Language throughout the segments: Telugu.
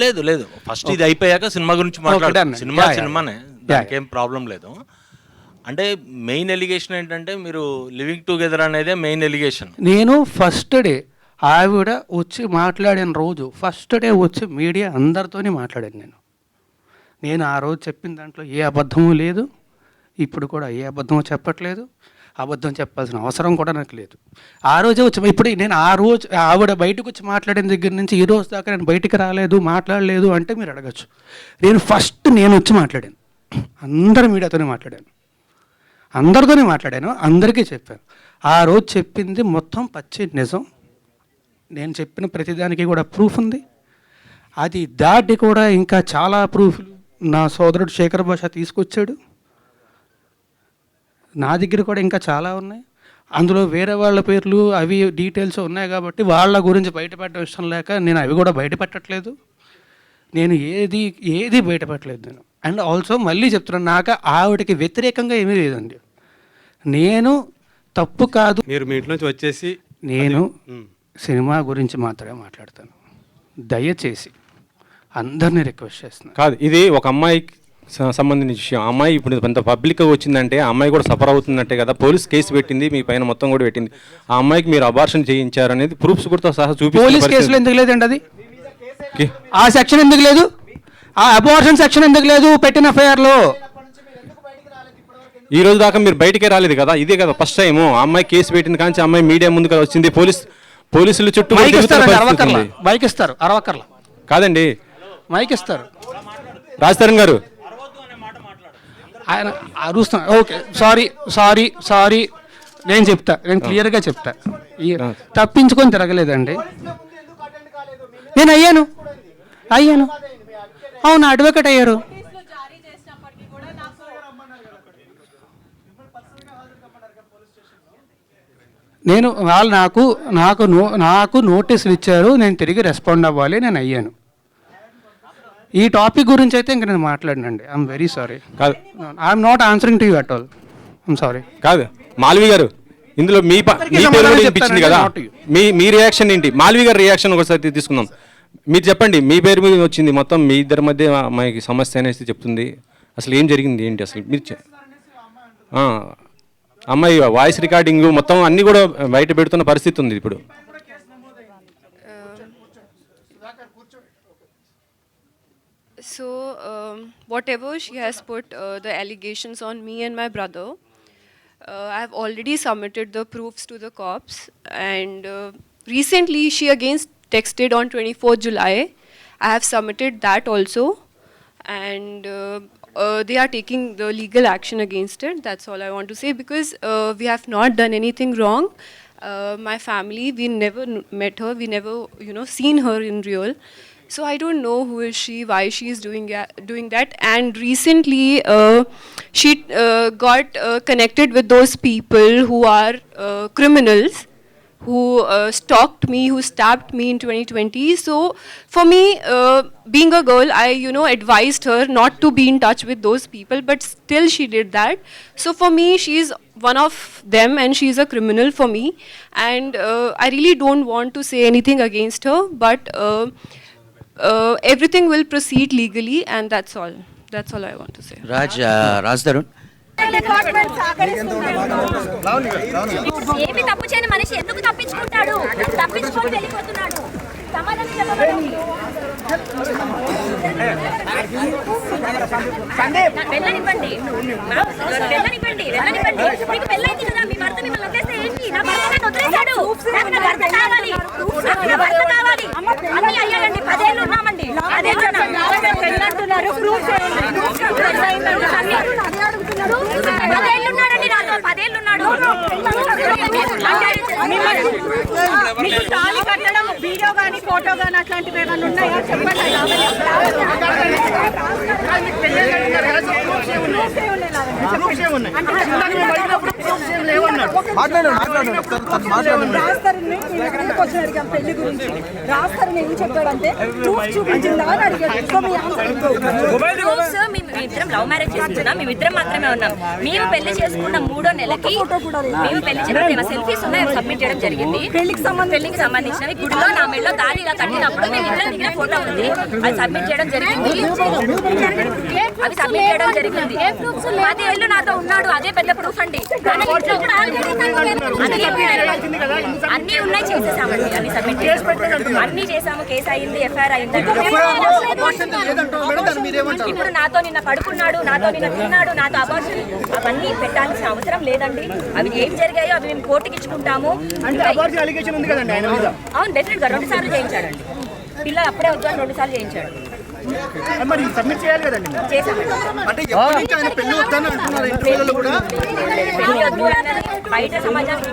లేదు లేదు, ఫస్ట్ ఇది అయిపోయాక సినిమా గురించి మాట్లాడాను. సినిమానే, దానికేం ప్రాబ్లం లేదు. అంటే మెయిన్ ఎలిగేషన్ ఏంటంటే మీరు లివింగ్ టుగెదర్ అనేదే మెయిన్ ఎలిగేషన్. నేను ఫస్ట్ డే ఆవిడ వచ్చి మాట్లాడిన రోజు ఫస్ట్ డే వచ్చి మీడియా అందరితోనే మాట్లాడాను. నేను ఆ రోజు చెప్పిన దాంట్లో ఏ అబద్ధము లేదు, ఇప్పుడు కూడా ఏ అబద్ధమో చెప్పట్లేదు, అబద్ధం చెప్పాల్సిన అవసరం కూడా నాకు లేదు. ఆ రోజే వచ్చి ఇప్పుడు నేను ఆ రోజు ఆవిడ బయటకు వచ్చి మాట్లాడిన దగ్గర నుంచి ఈ రోజు దాకా నేను బయటికి రాలేదు, మాట్లాడలేదు అంటే మీరు అడగచ్చు. నేను వచ్చి మాట్లాడాను, అందరి మీడియాతోనే మాట్లాడాను, అందరితోనే మాట్లాడాను, అందరికీ చెప్పాను. ఆ రోజు చెప్పింది మొత్తం పచ్చి నిజం. నేను చెప్పిన ప్రతిదానికి కూడా ప్రూఫ్ ఉంది. అది దాటి కూడా ఇంకా చాలా ప్రూఫ్లు నా సోదరుడు శేఖర్ భాష తీసుకొచ్చాడు. నా దగ్గర కూడా ఇంకా చాలా ఉన్నాయి. అందులో వేరే వాళ్ళ పేర్లు అవి డీటెయిల్స్ ఉన్నాయి కాబట్టి వాళ్ళ గురించి బయటపెట్టడం ఇష్టం లేక నేను అవి కూడా బయటపెట్టట్లేదు. నేను ఏది బయటపెట్టలేదు నేను. అండ్ ఆల్సో మళ్ళీ చెప్తున్నాను, నాకు ఆవిడకి వ్యతిరేకంగా ఏమీ లేదండి. నేను తప్పు కాదు, మీరు మీ ఇంటి నుంచి వచ్చేసి నేను సినిమా గురించి మాత్రమే మాట్లాడతాను. దయచేసి అందరినీ రిక్వెస్ట్ చేస్తున్నాను. కాదు, ఇది ఒక అమ్మాయికి సంబంధించిన విషయం. అమ్మాయి ఇప్పుడు కొంత పబ్లిక్గా వచ్చిందంటే ఆ అమ్మాయి కూడా సఫర్ అవుతుందంటే కదా, పోలీస్ కేసు పెట్టింది, మీ పైన మొత్తం కూడా పెట్టింది. ఆ అమ్మాయికి మీరు అబార్షన్ చేయించారు అనేది ప్రూఫ్స్ కూడా సహా చూపి పోలీస్ కేసులో ఎందుకు లేదండి? అది ఆ సెక్షన్ ఎందుకు లేదు? ఆ అబార్షన్ సెక్షన్ ఎందుకు లేదు పెట్టిన ఎఫ్ఐఆర్లో? ఈ రోజు దాకా మీరు బయటికే రాలేదు కదా, ఇదే కదా ఫస్ట్ టైం. అమ్మాయి కేసు పెట్టింది కానీ అమ్మాయి మీడియా ముందుగా వచ్చింది, పోలీసులు చుట్టూ మైక్ ఇస్తారు అరవకర్ల కాదండి, మైక్ ఇస్తారు. రాజతరణ్ గారు ఆయన అరుస్తున్నారు. ఓకే, సారీ, నేను క్లియర్గా చెప్తా. తప్పించుకొని తిరగలేదండి, నేను అయ్యాను. అవును, అడ్వకేట్ అయ్యారు. నేను వాళ్ళు నాకు నోటీసులు ఇచ్చారు, నేను తిరిగి రెస్పాండ్ అవ్వాలి, నేను అయ్యాను. ఈ టాపిక్ గురించి అయితే ఇంక నేను మాట్లాడినండి. I'm very sorry. కాదు, I'm not answering to you at all. I'm sorry. కాదు మాల్వి గారు, ఇందులో మీ పేరు కూడా వినిపించింది కదా, మీ రియాక్షన్ ఏంటి? మాల్వి గారి రియాక్షన్ ఒకసారి తీసుకుందాం. మీరు చెప్పండి, మీ పేరు మీద వచ్చింది, మొత్తం మీ ఇద్దరి మధ్య అమ్మాయికి సమస్య అనేసి చెప్తుంది. అసలు ఏం జరిగింది ఏంటి అసలు? మీరు అమ్మాయి వాయిస్ రికార్డింగ్ మొత్తం అన్నీ కూడా బయట పెడుతున్న పరిస్థితి ఉంది ఇప్పుడు. So, whatever she has put the allegations on me and my brother, I have already submitted the proofs to the cops, and recently she again texted on 24th July. I have submitted that also, and they are taking the legal action against it. That's all I want to say, because we have not done anything wrong. My family, we never met her, we never seen her in real. So I don't know who is she, why she is doing that. And recently she got connected with those people who are criminals, who stalked me, who stabbed me in 2020. So for me, being a girl, I advised her not to be in touch with those people, but still she did that. So for me, she is one of them and she is a criminal for me. And I really don't want to say anything against her, but everything will proceed legally, and that's all I want to say. రాజధరుణ్, ఏమి తప్పు చేయని మనిషి ఎందుకు తప్పించుకుంటాడు? తప్పించుకొని వెళ్ళిపోతున్నాడు. సమాధానం చెప్పండి. వెళ్ళనివ్వండి. మీకు పెళ్ళైంది కదా, మీ భర్త మిమ్మల్ని వదిలేస్తే ఏంటి? నా భర్త నన్ను వదిలేశాడు, నాకు నా భర్త కావాలి, అన్నీ అయ్యాయండి. 10 ఏళ్ళు ఉన్నామండి. 10 ఏళ్ళు పెళ్ళంటున్నారు, ప్రూఫ్ చేయండి. 10 ఏళ్ళు ఉన్నాడండి నాతో, 10 ఏళ్ళు ఉన్నాడు. మీకు తాళి కట్టడం వీడియో కానీ ఫోటో కానీ అట్లాంటివి ఏమైనా ఉన్నాయా చెప్పండి. రాస్తారని వచ్చి అడిగాం పెళ్లి గురించి. రాస్తారని ఏం చెప్పాడంటే ప్రూఫ్ చూపించిందా అని అడిగాడు. సో మీ ఆన్సర్ Proofs, మేమిద్దరం లవ్ మ్యారేజ్ చేసుకున్నాం, మేమిద్దరం మాత్రమే ఉన్నాం. మేము పెళ్లి చేసుకున్న 3వ నెలకి మేము పెళ్లి చేసుకున్న సెల్ఫీస్ ఉన్నాయి, సబ్మిట్ చేయడం జరిగింది. పెళ్లికి సంబంధించినవి గుడిలో నా మెడలో తాళి ఇలా కట్టినప్పుడు మేము ఇద్దరం దిగిన ఫోటో ఉంది, అది సబ్మిట్ చేయడం జరిగింది. అవి సబ్మిట్ చేయడం జరిగింది. 10 ఏళ్ళు నాతో ఉన్నాడు, అదే పెద్ద ప్రూఫ్ అండి. అన్ని ఉన్నాయి, చేసేసామండి, అవి సబ్మిట్ చేసాము, అన్ని చేసాము. కేసు అయింది, ఎఫ్ఐఆర్ అయిందండి. ఇప్పుడు నాతో నిన్న పడుకున్నాడు, నాతో నిన్న తిన్నాడు, నాతో అబార్షన్, అవన్నీ పెట్టాల్సిన అవసరం లేదండి. అవి ఏం జరిగాయో అవి మేము కోర్టుకి ఇచ్చుకుంటాము. అవును, డెఫినెట్ గా 2 సార్లు చేయించాడండి. పిల్లలు అప్పుడే వద్దని 2 సార్లు చేయించాడు. పెళ్లి వద్దు అన్నది బయట సమాజానికి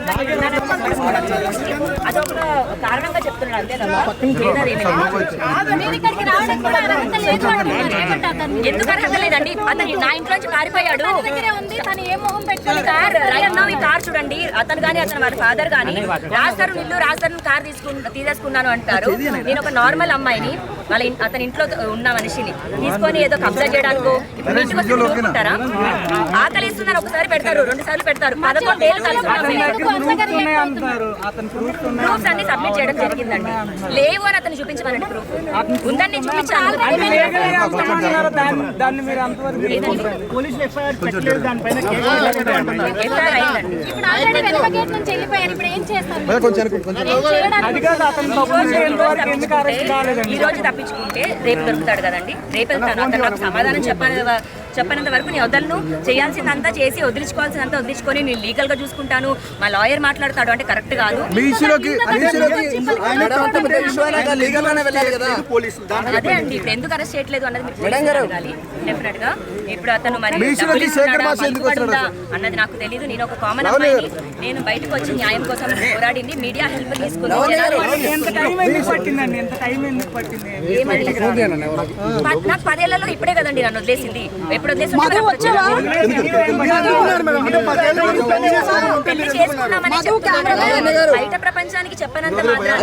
అదొక కారణంగా చెప్తున్నాడు, అంతే తప్ప ఎందుకు అర్హత లేదండి. అతను నా ఇంట్లోంచి పారిపోయాడు. ఈ కార్ చూడండి, అతను కానీ అతను వారి ఫాదర్ కానీ రాస్తారు ఇల్లు, రాస్తారు కార్ తీసేసుకున్నాను అంటారు. నేను ఒక నార్మల్ అమ్మాయిని, అతని ఇంట్లో ఉన్న మనిషిని తీసుకొని ఏదో కబ్జా చేయడానికో ఉంటారా? ఆకలి ఇస్తున్నారు, ఒకసారి పెడతారు, 2 సార్లు పెడతారు. 11 ఏళ్ళు కలిసి ప్రూఫ్స్ అన్ని సబ్మిట్ చేయడం జరిగిందండి. లేవు అని అతను చూపించమనండి, ప్రూఫ్ ఉందని నేను చూపించాను. ఎఫ్ఐఆర్ అయిందండి. ఈ రోజు తప్పించుకుంటే రేపు దొరుకుతాడు కదండి, రేపు వెళ్తాను. అతను నాకు సమాధానం చెప్పనంత వరకు నేను వదలను. చేయాల్సిందంతా చేసి వదిలించుకోవాల్సినంత వదిలించుకొని నేను లీగల్ గా చూసుకుంటాను. మా లాయర్ మాట్లాడతాడు అంటే కరెక్ట్ కాదు. అదే అండి, ఇప్పుడు ఎందుకు అరెస్ట్ చేయట్లేదు అన్నది డెఫినెట్ గా. ఇప్పుడు అతను మరి అన్నది నాకు తెలియదు. నేను ఒక కామన్ అమ్మాయిని, నేను బయటకు వచ్చి న్యాయం కోసం పోరాడింది, మీడియా హెల్ప్ తీసుకుంది. నాకు 10 ఏళ్లలో ఇప్పుడే కదండి నన్ను వదిలేసింది. ఎప్పుడు వదిలేసి పెళ్లి చేసుకున్నామని చెప్తున్నాను. బయట ప్రపంచానికి చెప్పనంత మాత్రాన